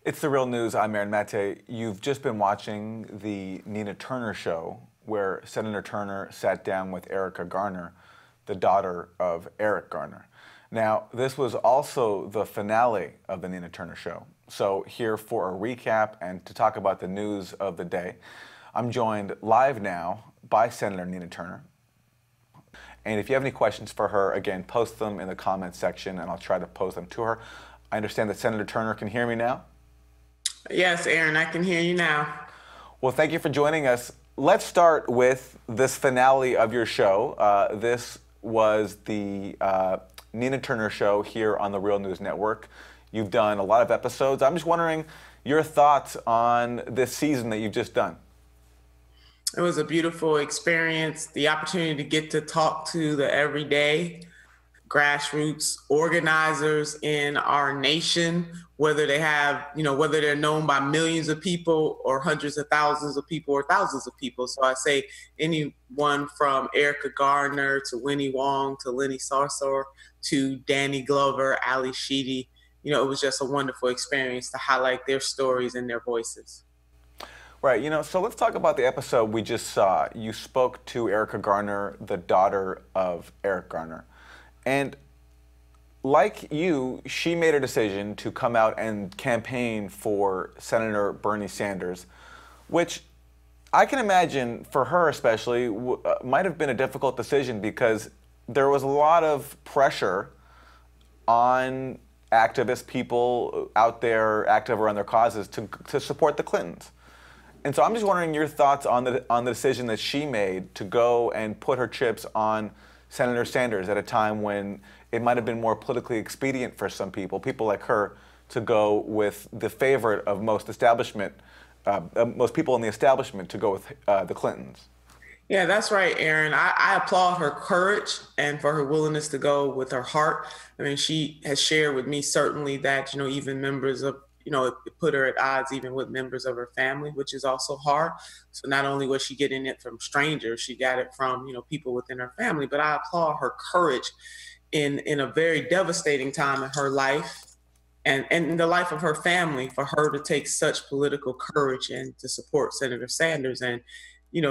It's the real news. I'm Aaron Mate. You've just been watching the Nina Turner show, where Senator Turner sat down with Erica Garner, the daughter of Eric Garner. Now, this was also the finale of the Nina Turner show. So here for a recap and to talk about the news of the day, I'm joined live now by Senator Nina Turner. And if you have any questions for her, again, post them in the comments section and I'll try to pose them to her. I understand that Senator Turner can hear me now. Yes, Aaron, I can hear you now. Well, thank you for joining us. Let's start with this finale of your show. This was the Nina Turner show here on the Real News Network. You've done a lot of episodes. I'm just wondering your thoughts on this season that you've just done. It was a beautiful experience, the opportunity to get to talk to the everyday grassroots organizers in our nation, whether they have, whether they're known by millions of people or hundreds of thousands of people or thousands of people. So I say anyone from Erica Garner to Winnie Wong to Lenny Sarsour to Danny Glover, Ali Sheedy. It was just a wonderful experience to highlight their stories and their voices. Right, so let's talk about the episode we just saw. You spoke to Erica Garner, the daughter of Eric Garner. And like you, she made a decision to come out and campaign for Senator Bernie Sanders, which I can imagine for her especially might have been a difficult decision because there was a lot of pressure on activist people out there active around their causes to support the Clintons. And so I'm just wondering your thoughts on the decision that she made to go and put her chips on Senator Sanders at a time when it might have been more politically expedient for some people like her, to go with the favorite of most people in the establishment to go with the Clintons. Yeah, that's right, Aaron. I applaud her courage and for her willingness to go with her heart. I mean, she has shared with me certainly that, even members of, it put her at odds even with members of her family, which is also hard. So not only was she getting it from strangers, she got it from, people within her family. But I applaud her courage in a very devastating time in her life and in the life of her family, for her to take such political courage and to support Senator Sanders. And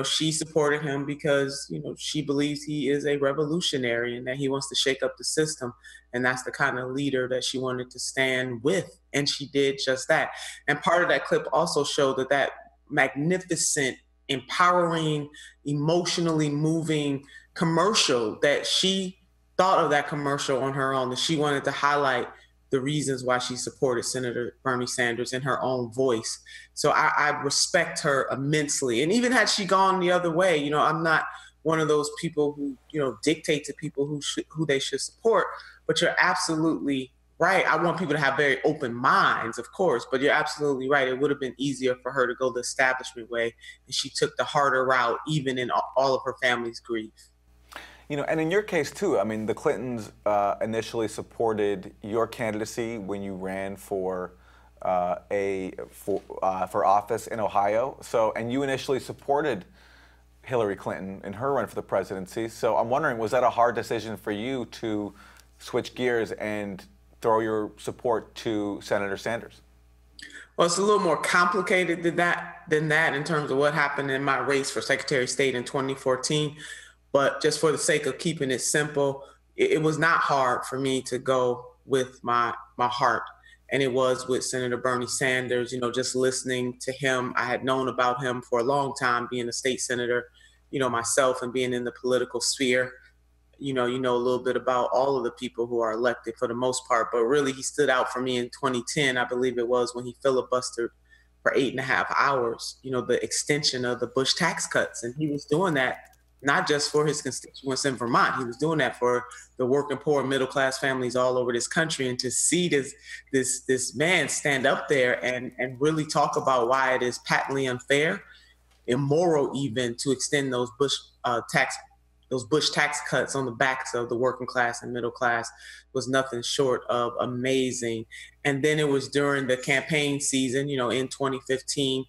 she supported him because, she believes he is a revolutionary and that he wants to shake up the system. And that's the kind of leader that she wanted to stand with. And she did just that. And part of that clip also showed that magnificent, empowering, emotionally moving commercial, that she thought of that commercial on her own, that she wanted to highlight the reasons why she supported Senator Bernie Sanders in her own voice. So I respect her immensely. And even had she gone the other way, I'm not one of those people who, dictate to people who they should support. But you're absolutely right. I want people to have very open minds, of course, but you're absolutely right. It would have been easier for her to go the establishment way. And she took the harder route, even in all of her family's grief. And in your case too, I mean, the Clintons initially supported your candidacy when you ran for office in Ohio. So, and you initially supported Hillary Clinton in her run for the presidency. So I'm wondering, was that a hard decision for you to switch gears and throw your support to Senator Sanders? Well, it's a little more complicated than that in terms of what happened in my race for Secretary of State in 2014. But just for the sake of keeping it simple, it was not hard for me to go with my heart. And it was with Senator Bernie Sanders, just listening to him. I had known about him for a long time, being a state senator, myself, and being in the political sphere. You know a little bit about all of the people who are elected for the most part. But really, he stood out for me in 2010, I believe it was, when he filibustered for 8.5 hours, the extension of the Bush tax cuts. And he was doing that not just for his constituents in Vermont. He was doing that for the working poor and middle class families all over this country. And to see this man stand up there and really talk about why it is patently unfair, immoral even, to extend those Bush tax cuts on the backs of the working class and middle class was nothing short of amazing. And then it was during the campaign season, in 2015,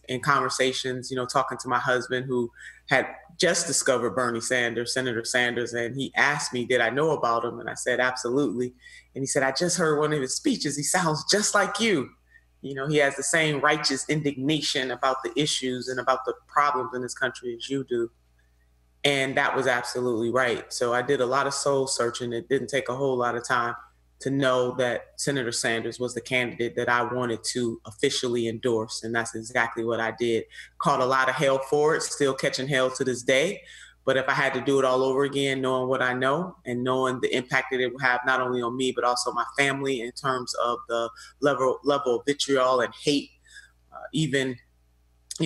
in conversations, talking to my husband, who had just discovered Bernie Sanders, Senator Sanders, and he asked me, did I know about him? And I said, absolutely. And he said, I just heard one of his speeches. He sounds just like you. You know, he has the same righteous indignation about the issues and about the problems in this country as you do. And that was absolutely right. So I did a lot of soul searching. It didn't take a whole lot of time to know that Senator Sanders was the candidate that I wanted to officially endorse. And that's exactly what I did. Caught a lot of hell for it, still catching hell to this day. But if I had to do it all over again, knowing what I know and knowing the impact that it would have not only on me, but also my family in terms of the level of vitriol and hate, even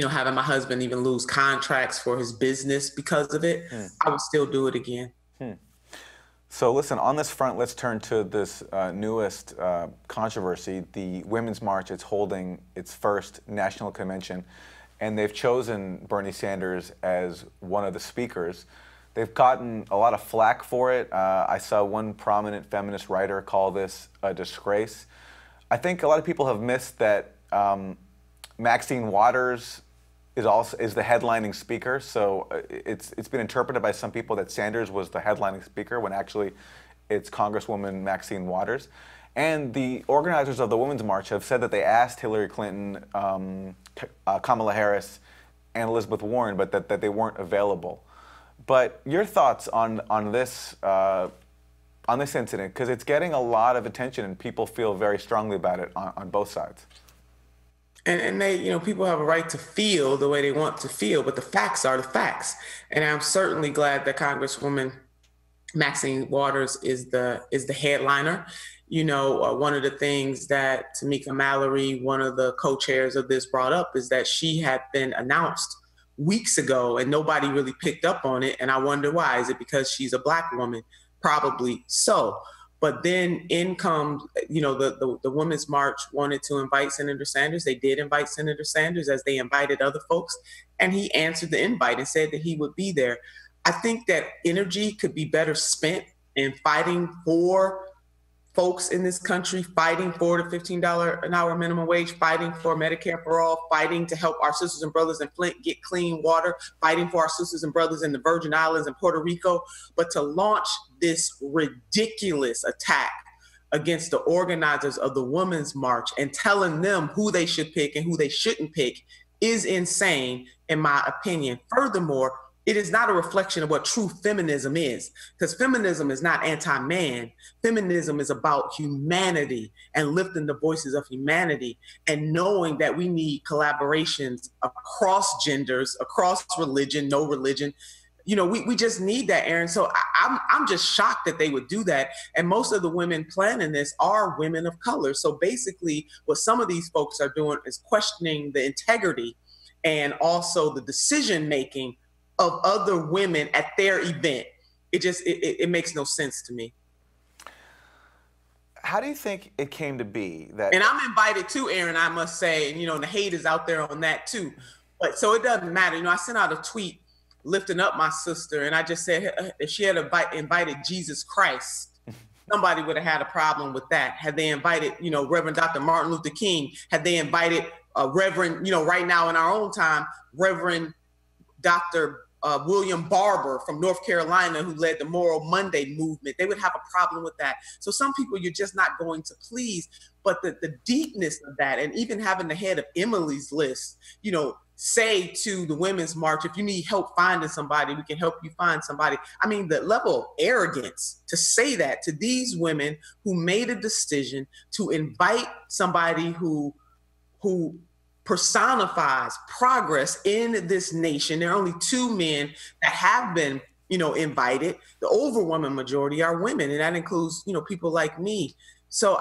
having my husband even lose contracts for his business because of it, I would still do it again. So listen, on this front, let's turn to this newest controversy, the Women's March. It's holding its first national convention, and they've chosen Bernie Sanders as one of the speakers. They've gotten a lot of flack for it. I saw one prominent feminist writer call this a disgrace. I think a lot of people have missed that Maxine Waters is the headlining speaker. So it's been interpreted by some people that Sanders was the headlining speaker when actually it's Congresswoman Maxine Waters. And the organizers of the Women's March have said that they asked Hillary Clinton, Kamala Harris, and Elizabeth Warren, but that they weren't available. But your thoughts on this incident, because it's getting a lot of attention and people feel very strongly about it on both sides. And they, people have a right to feel the way they want to feel, but the facts are the facts. And I'm certainly glad that Congresswoman Maxine Waters is the headliner. One of the things that Tamika Mallory, one of the co-chairs of this, brought up is that she had been announced weeks ago and nobody really picked up on it. And I wonder why. Is it because she's a Black woman? Probably so. But then in comes, the Women's March wanted to invite Senator Sanders. They did invite Senator Sanders, as they invited other folks. And he answered the invite and said that he would be there. I think that energy could be better spent in fighting for folks in this country, fighting for the $15 an hour minimum wage, fighting for Medicare for all, fighting to help our sisters and brothers in Flint get clean water, fighting for our sisters and brothers in the Virgin Islands and Puerto Rico. But to launch this ridiculous attack against the organizers of the Women's March and telling them who they should pick and who they shouldn't pick is insane, in my opinion. Furthermore, it is not a reflection of what true feminism is, because feminism is not anti-man. Feminism is about humanity and lifting the voices of humanity and knowing that we need collaborations across genders, across religion, no religion. We just need that, Aaron. So I'm just shocked that they would do that. And most of the women planning this are women of color. So basically what some of these folks are doing is questioning the integrity and also the decision-making of other women at their event. It makes no sense to me. How do you think it came to be that? And I'm invited too, Aaron, I must say, and the hate is out there on that too. But so it doesn't matter. I sent out a tweet lifting up my sister, and I just said if she had invited Jesus Christ, somebody would have had a problem with that. Had they invited, Reverend Dr. Martin Luther King, had they invited Reverend, right now in our own time, Reverend Dr. William Barber from North Carolina, who led the Moral Monday movement, they would have a problem with that. So some people you're just not going to please. But the deepness of that, and even having the head of Emily's List, say to the Women's March, if you need help finding somebody, we can help you find somebody. I mean, the level of arrogance to say that to these women who made a decision to invite somebody who personifies progress in this nation. There are only two men that have been, invited. The overwhelming majority are women, and that includes, people like me. So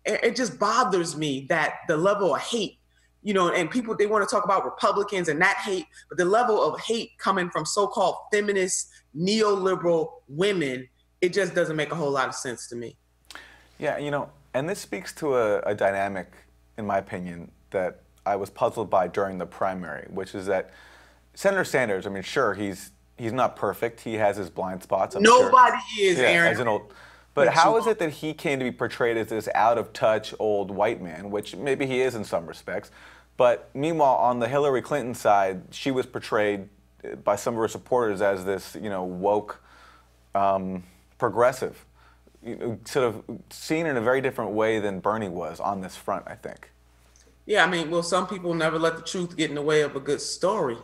it just bothers me that the level of hate, and people, they want to talk about Republicans and that hate, but the level of hate coming from so-called feminist, neoliberal women, it just doesn't make a whole lot of sense to me. Yeah, and this speaks to a dynamic, in my opinion, that I was puzzled by during the primary, which is that Senator Sanders, I mean, sure, he's not perfect. He has his blind spots. Nobody is, Aaron. As an old, but how is it that he came to be portrayed as this out-of-touch old white man, which maybe he is in some respects, but meanwhile, on the Hillary Clinton side, she was portrayed by some of her supporters as this, woke, progressive, sort of seen in a very different way than Bernie was on this front, I think. Yeah, I mean, well, some people never let the truth get in the way of a good story.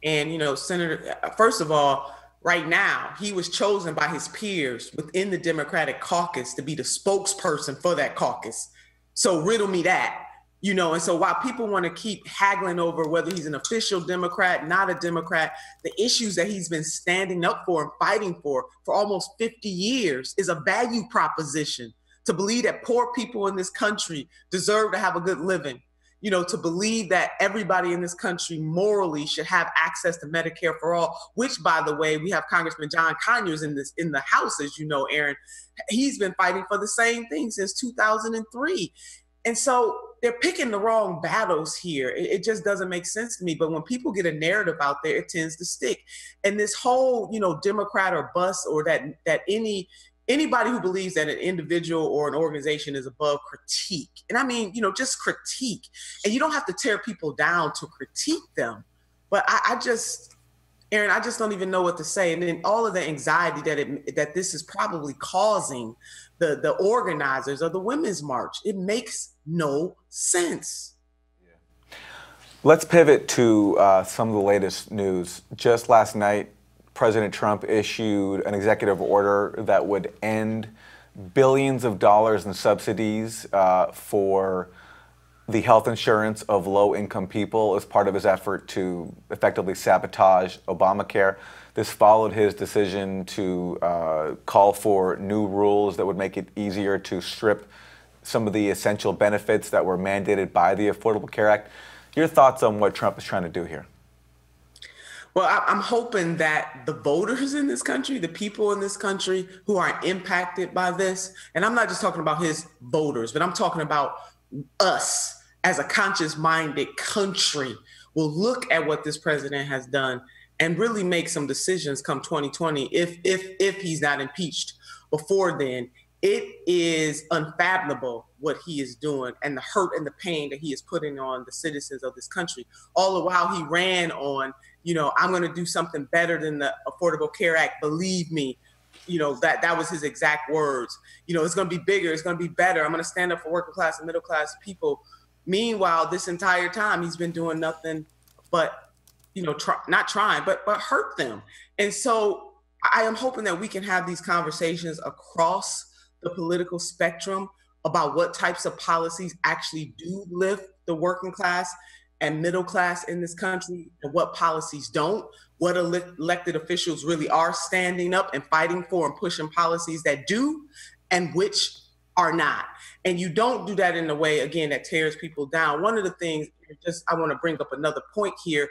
And, Senator, first of all, right now, he was chosen by his peers within the Democratic caucus to be the spokesperson for that caucus. So riddle me that, and so while people want to keep haggling over whether he's an official Democrat, not a Democrat, the issues that he's been standing up for and fighting for almost 50 years is a value proposition to believe that poor people in this country deserve to have a good living. To believe that everybody in this country morally should have access to Medicare for all, which, by the way, we have Congressman John Conyers in the House, as you know, Aaron. He's been fighting for the same thing since 2003. And so they're picking the wrong battles here. It just doesn't make sense to me. But when people get a narrative out there, it tends to stick. And this whole, Democrat or bust, or that anybody who believes that an individual or an organization is above critique. And I mean, just critique. And you don't have to tear people down to critique them. But Aaron, I just don't even know what to say. And then all of the anxiety that this is probably causing the organizers of the Women's March, it makes no sense. Yeah. Let's pivot to some of the latest news. Just last night, President Trump issued an executive order that would end billions of dollars in subsidies for the health insurance of low-income people as part of his effort to effectively sabotage Obamacare. This followed his decision to call for new rules that would make it easier to strip some of the essential benefits that were mandated by the Affordable Care Act. Your thoughts on what Trump is trying to do here? Well, I'm hoping that the voters in this country, the people in this country who are impacted by this, and I'm not just talking about his voters, but I'm talking about us as a conscious-minded country, will look at what this president has done and really make some decisions come 2020 if he's not impeached before then. It is unfathomable what he is doing and the hurt and the pain that he is putting on the citizens of this country. All the while he ran on, I'm going to do something better than the Affordable Care Act. Believe me, that was his exact words. It's going to be bigger. It's going to be better. I'm going to stand up for working class and middle class people. Meanwhile, this entire time he's been doing nothing but, not trying, but hurt them. And so I am hoping that we can have these conversations across the political spectrum about what types of policies actually do lift the working class and middle class in this country, and what policies don't, what elected officials really are standing up and fighting for and pushing policies that do, and which are not. And you don't do that in a way, again, that tears people down. One of the things, I want to bring up another point here,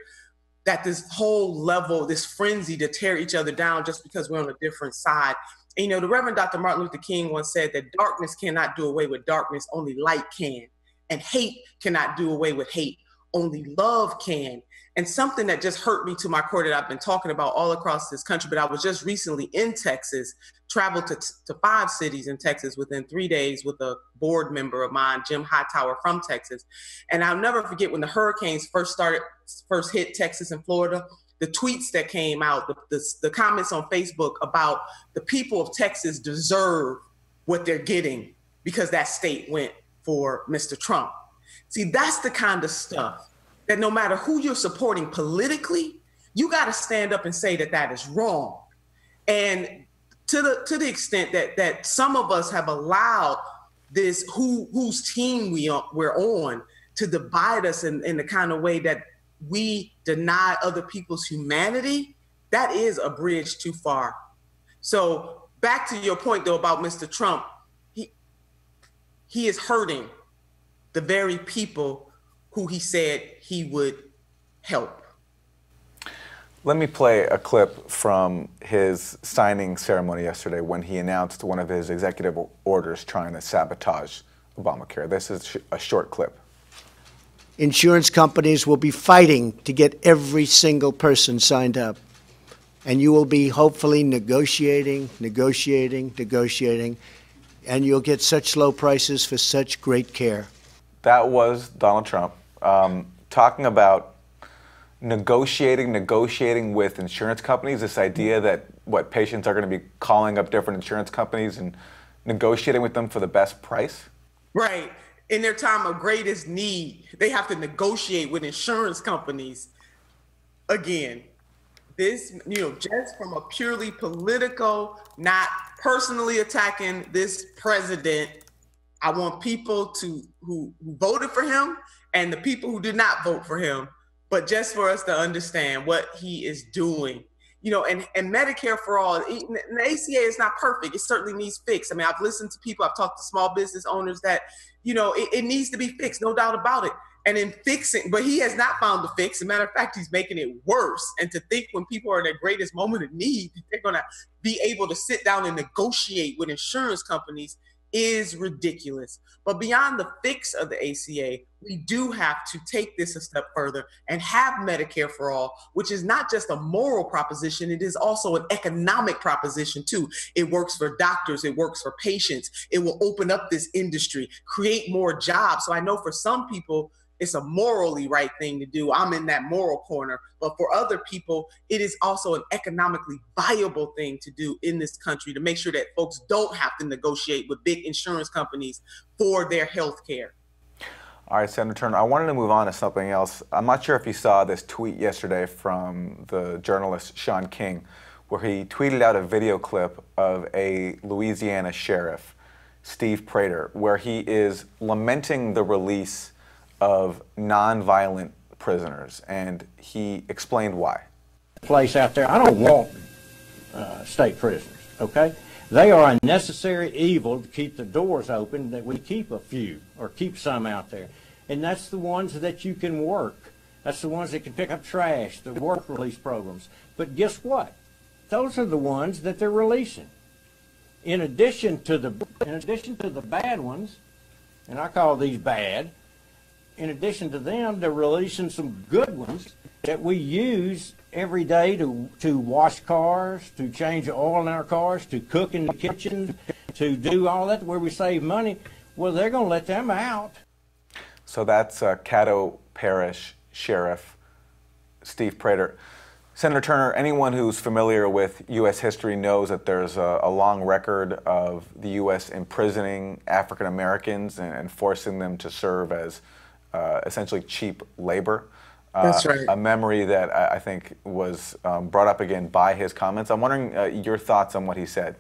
that this whole level, this frenzy to tear each other down just because we're on a different side. And, the Reverend Dr. Martin Luther King once said that darkness cannot do away with darkness, only light can. And hate cannot do away with hate, only love can. And something that just hurt me to my core that I've been talking about all across this country, but I was just recently in Texas, traveled to 5 cities in Texas within 3 days with a board member of mine, Jim Hightower from Texas. And I'll never forget when the hurricanes first hit Texas and Florida, the tweets that came out, the comments on Facebook about the people of Texas deserve what they're getting because that state went for Mr. Trump. See, that's the kind of stuff that no matter who you're supporting politically, you got to stand up and say that is wrong. And to the extent that some of us have allowed this whose team we're on to divide us in the kind of way that we deny other people's humanity, that is a bridge too far. So back to your point, though, about Mr. Trump, he is hurting the very people who he said he would help. Let me play a clip from his signing ceremony yesterday when he announced one of his executive orders trying to sabotage Obamacare. This is a short clip. Insurance companies will be fighting to get every single person signed up. And you will be hopefully negotiating, and you'll get such low prices for such great care. That was Donald Trump talking about negotiating with insurance companies, this idea that patients are going to be calling up different insurance companies and negotiating with them for the best price? Right. in their time of greatest need, they have to negotiate with insurance companies. Again, this, just from a purely political, not personally attacking this president, I want people who voted for him and the people who did not vote for him, but just for us to understand what he is doing. And Medicare for all, the ACA is not perfect. It certainly needs fixed. I mean, I've listened to people, I've talked to small business owners that, it needs to be fixed, no doubt about it. And in fixing, but he has not found the fix. As a matter of fact, he's making it worse. And to think when people are in their greatest moment of need, they're going to be able to sit down and negotiate with insurance companies is ridiculous. But beyond the fix of the ACA, we do have to take this a step further and have Medicare for all, which is not just a moral proposition, it is also an economic proposition too. It works for doctors, it works for patients, it will open up this industry, create more jobs. So I know for some people, it's a morally right thing to do. I'm in that moral corner. But for other people, it is also an economically viable thing to do in this country to make sure that folks don't have to negotiate with big insurance companies for their health care. All right, Senator Turner, I wanted to move on to something else. I'm not sure if you saw this tweet yesterday from the journalist Sean King, where he tweeted out a video clip of a Louisiana sheriff, Steve Prater, where he is lamenting the release of nonviolent prisoners, and he explained why. Place out there, I don't want state prisoners, okay? They are a necessary evil to keep the doors open, that we keep a few or keep some out there. And that's the ones that you can work. That's the ones that can pick up trash, the work release programs. But guess what? Those are the ones that they're releasing. In addition to the bad ones, and I call these bad, in addition to them, they're releasing some good ones that we use every day to wash cars, to change the oil in our cars, to cook in the kitchen, to do all that where we save money. Well, they're going to let them out. So that's Caddo Parish Sheriff Steve Prater. Senator Turner, anyone who's familiar with U.S. history knows that there's a long record of the U.S. imprisoning African Americans and forcing them to serve as essentially cheap labor. That's right. A memory that I think was brought up again by his comments. I'm wondering your thoughts on what he said.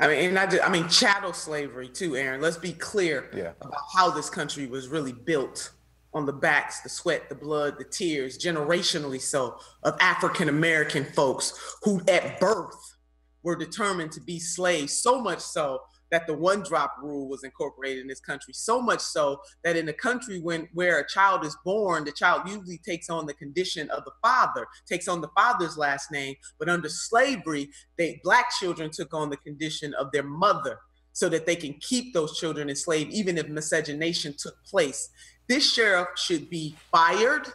I mean, chattel slavery too, Aaron. Let's be clear about how this country was really built on the backs, the sweat, the blood, the tears, generationally so, of African American folks who at birth were determined to be slaves, so much so that the one-drop rule was incorporated in this country, so much so that in a country where a child is born, the child usually takes on the condition of the father, takes on the father's last name, but under slavery, Black children took on the condition of their mother so that they can keep those children enslaved even if miscegenation took place. This sheriff should be fired.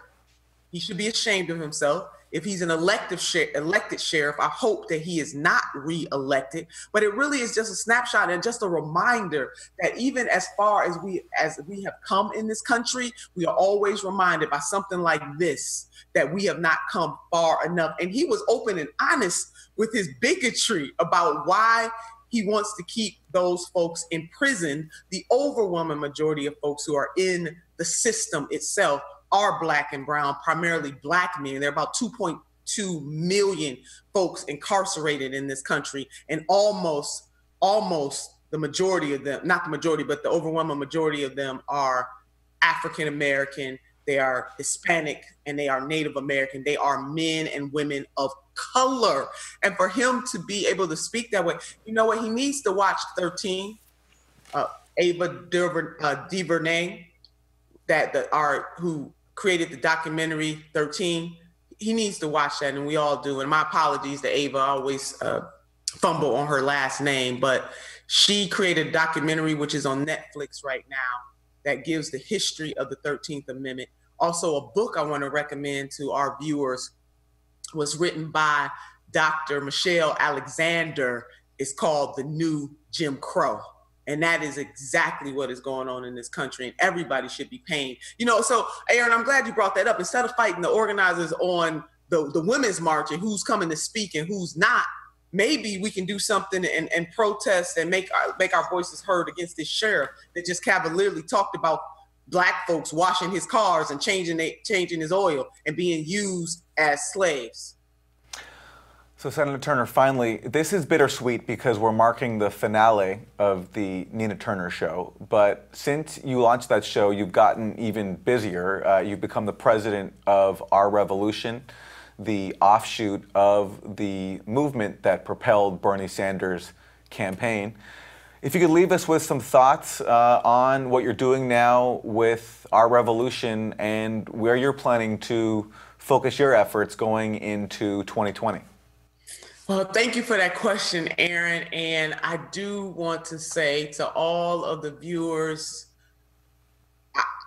He should be ashamed of himself. If he's an elected sheriff, I hope that he is not re-elected. But it really is just a snapshot and just a reminder that even as far as we have come in this country, we are always reminded by something like this, that we have not come far enough. And he was open and honest with his bigotry about why he wants to keep those folks in prison. The overwhelming majority of folks who are in the system itself are Black and brown, primarily Black men. There are about 2.2 million folks incarcerated in this country, and almost the majority of them, not the majority, but the overwhelming majority of them are African American, they are Hispanic, and they are Native American. They are men and women of color. And for him to be able to speak that way, you know what? He needs to watch 13, Ava DuVernay, who created the documentary 13. He needs to watch that, and we all do. And my apologies to Ava, I always fumble on her last name, but she created a documentary which is on Netflix right now that gives the history of the 13th Amendment. Also, a book I want to recommend to our viewers was written by Dr. Michelle Alexander. It's called The New Jim Crow. And that is exactly what is going on in this country, and everybody should be paying. So Aaron, I'm glad you brought that up. Instead of fighting the organizers on the Women's March and who's coming to speak and who's not, maybe we can do something and protest and make our voices heard against this sheriff that just cavalierly talked about black folks washing his cars and changing his oil and being used as slaves. So, Senator Turner, finally, this is bittersweet because we're marking the finale of the Nina Turner show. But since you launched that show, you've gotten even busier. You've become the president of Our Revolution, the offshoot of the movement that propelled Bernie Sanders' campaign. If you could leave us with some thoughts on what you're doing now with Our Revolution and where you're planning to focus your efforts going into 2020. Well, thank you for that question, Aaron. And I do want to say to all of the viewers,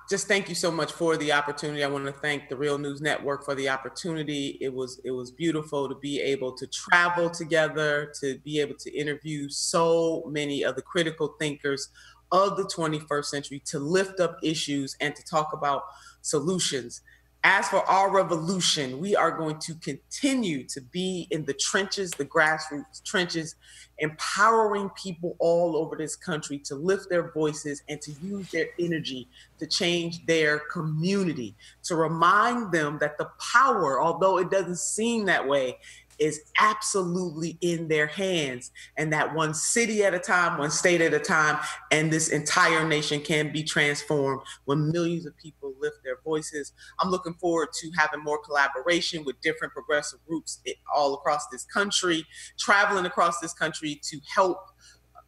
just thank you so much for the opportunity. I want to thank the Real News Network for the opportunity. It was beautiful to be able to travel together, to be able to interview so many of the critical thinkers of the 21st century, to lift up issues and to talk about solutions. As for Our Revolution, we are going to continue to be in the trenches, the grassroots trenches, empowering people all over this country to lift their voices and to use their energy to change their community, to remind them that the power, although it doesn't seem that way, is absolutely in their hands, and that one city at a time, one state at a time, and this entire nation can be transformed when millions of people lift their voices. I'm looking forward to having more collaboration with different progressive groups all across this country, traveling across this country to help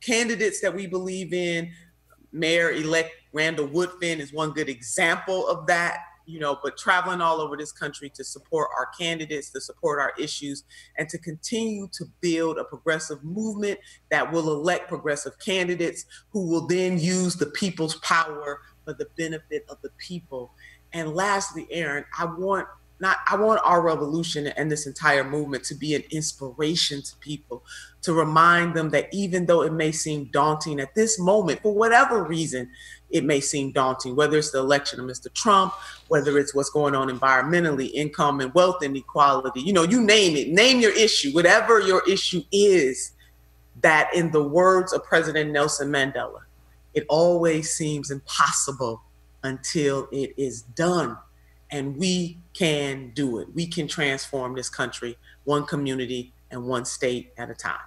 candidates that we believe in. Mayor-elect Randall Woodfin is one good example of that. But traveling all over this country to support our candidates, to support our issues, and to continue to build a progressive movement that will elect progressive candidates who will then use the people's power for the benefit of the people. And lastly, Aaron, I want Our Revolution and this entire movement to be an inspiration to people, to remind them that even though it may seem daunting at this moment, for whatever reason, it may seem daunting, whether it's the election of Mr. Trump, whether it's what's going on environmentally, income and wealth inequality, you name it, name your issue, whatever your issue is, that in the words of President Nelson Mandela, it always seems impossible until it is done. And we can do it. We can transform this country, one community and one state at a time.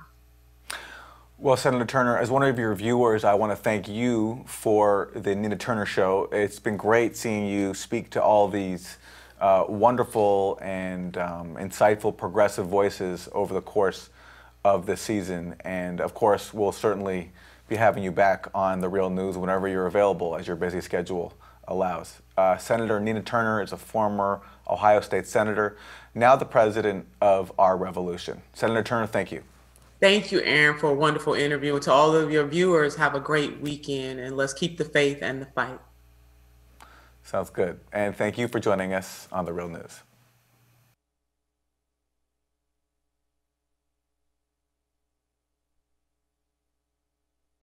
Well, Senator Turner, as one of your viewers, I want to thank you for the Nina Turner show. It's been great seeing you speak to all these wonderful and insightful progressive voices over the course of this season. And of course, we'll certainly be having you back on The Real News whenever you're available, as your busy schedule allows. Senator Nina Turner is a former Ohio State Senator, now the president of Our Revolution. Senator Turner, thank you. Thank you, Aaron, for a wonderful interview. And to all of your viewers, have a great weekend, and let's keep the faith and the fight. Sounds good. And thank you for joining us on The Real News.